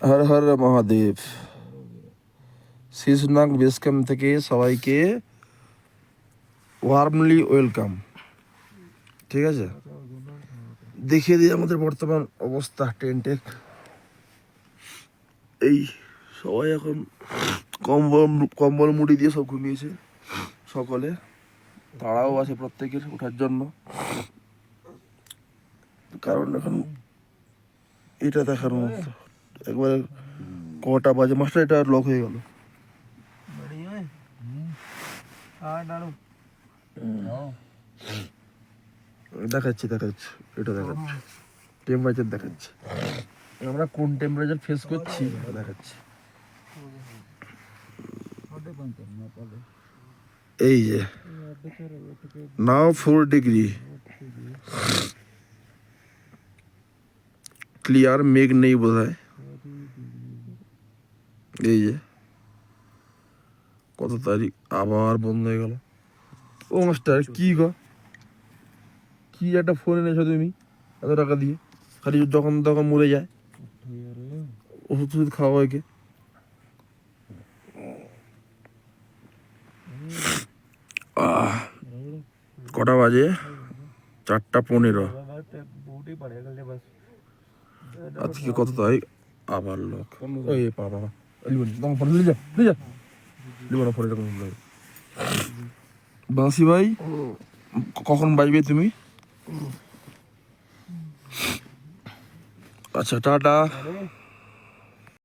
Har Har Mahadev. Shishunaga base camp থেকে সবাইকে warmly welcome. ঠিক আছে, দেখিয়ে দিই আমাদের বর্তমান অবস্থা টেন্টে। এই সবাই এখন কম্বল কম্বল মুড়ি দিয়ে সব ঘুমিয়েছে। সকলে তাড়াও আছে প্রত্যেকের ওঠার জন্য, কারণ এখন এটা দেখার মতো একবারে কটা বাজে। মাস্টার এটা লক হয়ে গেল। দেখাচ্ছি দেখাচ্ছি, এটা দেখাচ্ছি টেম্পারেচার দেখাচ্ছি, আমরা কোন টেম্পারেচার ফেস করছি দেখাচ্ছি। এই যে নাও 4 ডিগ্রি ক্লিয়ার, মেঘ নেই বোধহয়। এই যে কত তারিখ আবার বন্ধ হয়ে গেল। ও মাস্টার কি গো, কি একটা ফোন এনেছো তুমি এত টাকা দিয়ে, খালি যখন তখন মরে যায়। ওষুধ টষুধ খাওয়া একে। কটা বাজে? 4:15। আজকে কত তারিখ? আবার লোক ওই বাবা বাঁশি ভাই কখন বাজবে তুমি? আচ্ছা টাটা।